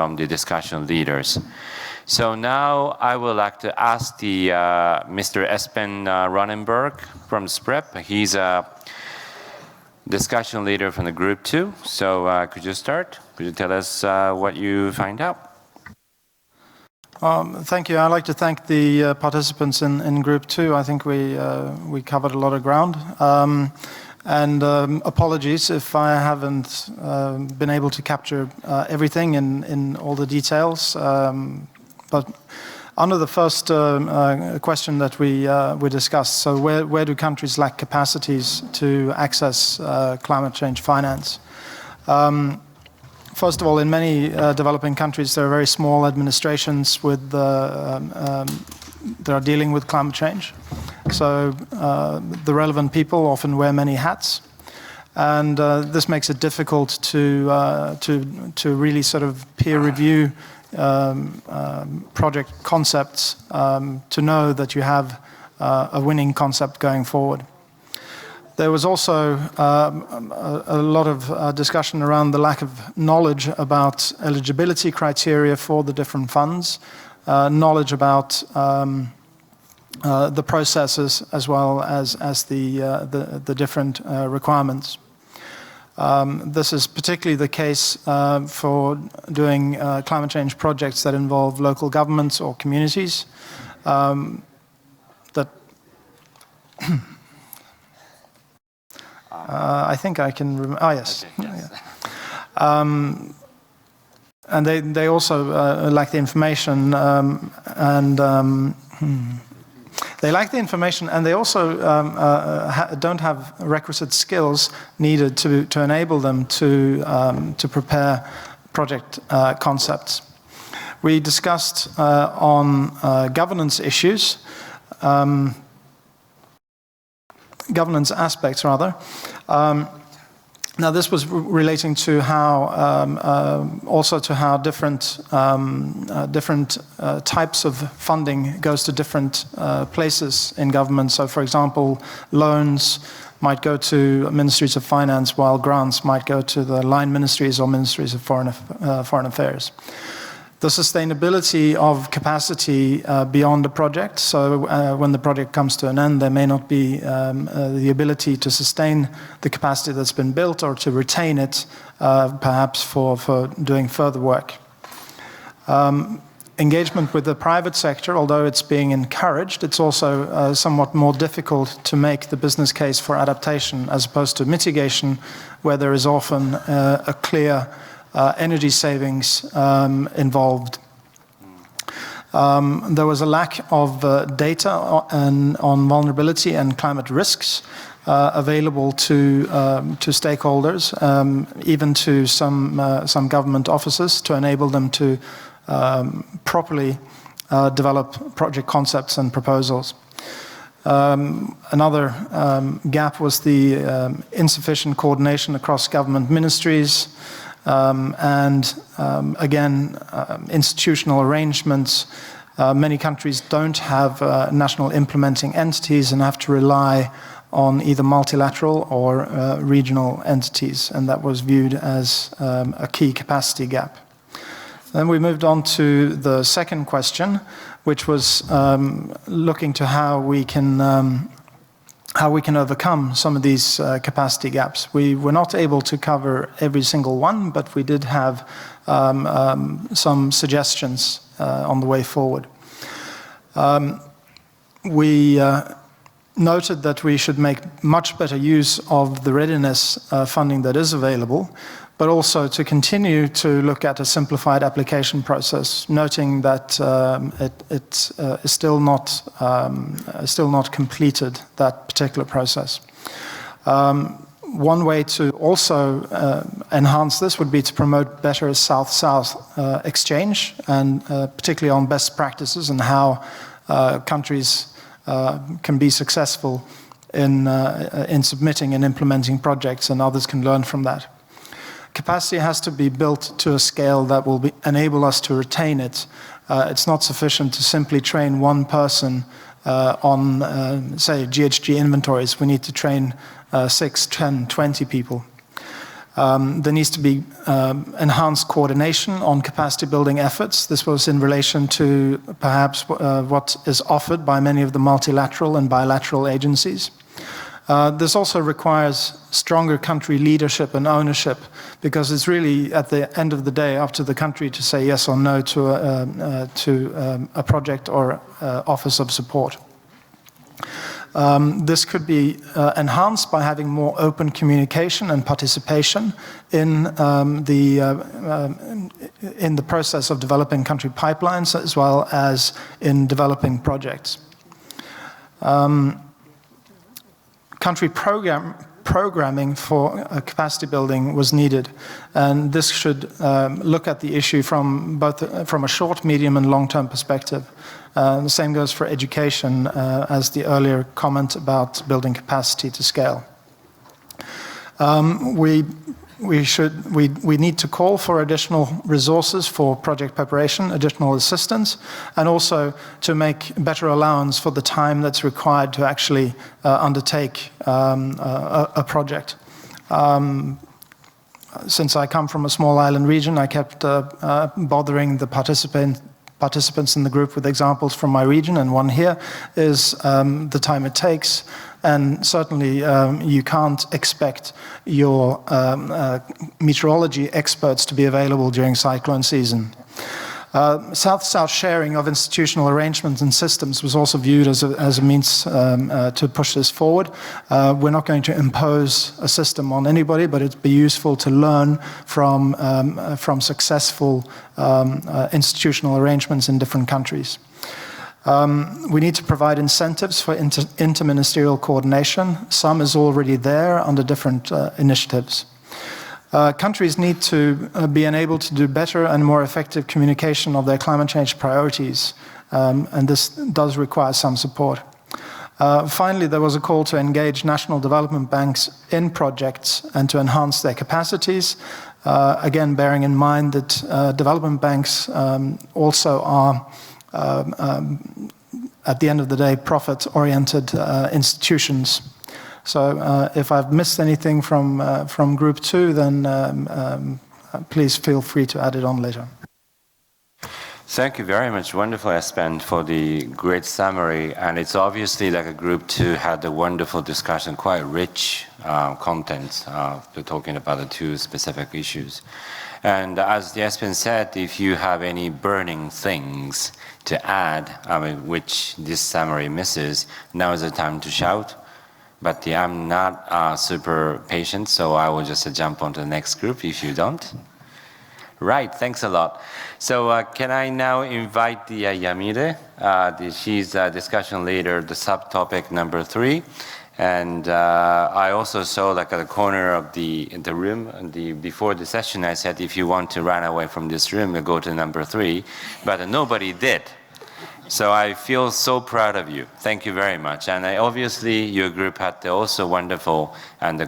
from the discussion leaders. So now I would like to ask the Mr. Espen Ronnenberg from SPREP. He's a discussion leader from the group 2. So could you start? Could you tell us what you find out? Thank you. I'd like to thank the participants in Group 2. I think we covered a lot of ground. And apologies if I haven't been able to capture everything in all the details. But under the first question that we discussed, so where do countries lack capacities to access climate change finance? First of all, in many developing countries, there are very small administrations that are dealing with climate change. So the relevant people often wear many hats, and this makes it difficult to really sort of peer review project concepts to know that you have a winning concept going forward. There was also a lot of discussion around the lack of knowledge about eligibility criteria for the different funds, knowledge about the processes as well as the different requirements. This is particularly the case for doing climate change projects that involve local governments or communities. I think I can. Yes. Okay, yes. And they also lack the information, they lack the information, and they also don't have requisite skills needed to enable them to prepare project concepts. We discussed on governance issues. Governance aspects, rather. Now, this was relating to how, also to how different types of funding goes to different places in government. So, for example, loans might go to ministries of finance, while grants might go to the line ministries or ministries of foreign affairs. The sustainability of capacity beyond the project. So when the project comes to an end, there may not be the ability to sustain the capacity that's been built or to retain it, perhaps for doing further work. Engagement with the private sector, although it's being encouraged, it's also somewhat more difficult to make the business case for adaptation as opposed to mitigation, where there is often a clear energy savings involved. There was a lack of data on vulnerability and climate risks available to stakeholders, even to some government offices, to enable them to properly develop project concepts and proposals. Another gap was the insufficient coordination across government ministries. Again, institutional arrangements. Many countries don't have national implementing entities and have to rely on either multilateral or regional entities, and that was viewed as a key capacity gap. Then we moved on to the second question, which was looking to how we can overcome some of these capacity gaps. We were not able to cover every single one, but we did have some suggestions on the way forward. We noted that we should make much better use of the readiness funding that is available, but also to continue to look at a simplified application process, noting that it is still not completed, that particular process. One way to also enhance this would be to promote better South-South exchange, and particularly on best practices and how countries can be successful in submitting and implementing projects, and others can learn from that. Capacity has to be built to a scale that will enable us to retain it. It's not sufficient to simply train one person on, say, GHG inventories. We need to train 6, 10, 20 people. There needs to be enhanced coordination on capacity building efforts. This was in relation to perhaps what is offered by many of the multilateral and bilateral agencies. This also requires stronger country leadership and ownership, because it's really at the end of the day up to the country to say yes or no to a project or offers of support. This could be enhanced by having more open communication and participation in the process of developing country pipelines, as well as in developing projects. Country programming for capacity building was needed, and this should look at the issue from a short, medium, and long-term perspective. The same goes for education, as the earlier comment about building capacity to scale. We need to call for additional resources for project preparation, additional assistance, and also to make better allowance for the time that's required to actually undertake a project. Since I come from a small island region, I kept bothering the participants in the group with examples from my region, and one here is the time it takes. And certainly you can't expect your meteorology experts to be available during cyclone season. South-South sharing of institutional arrangements and systems was also viewed as a means to push this forward. We're not going to impose a system on anybody, but it'd be useful to learn from successful institutional arrangements in different countries. We need to provide incentives for interministerial coordination. Some is already there under different initiatives. Countries need to be enabled to do better and more effective communication of their climate change priorities, and this does require some support. Finally, there was a call to engage national development banks in projects and to enhance their capacities, again bearing in mind that development banks also are at the end of the day, profit-oriented institutions. So if I've missed anything from Group 2, then please feel free to add it on later. Thank you very much. Wonderful, Espen, for the great summary. And it's obviously like a Group 2 had a wonderful discussion, quite rich content talking about the two specific issues. And as Espen said, if you have any burning things to add, which this summary misses, now is the time to shout. But I'm not super patient, so I will just jump on to the next group if you don't. Right, thanks a lot. So can I now invite the Yamire? She's discussion leader, the subtopic number 3. And I also saw like at the corner of the room, before the session, I said, if you want to run away from this room, you go to number 3, but nobody did. So I feel so proud of you. Thank you very much. And obviously your group had also wonderful and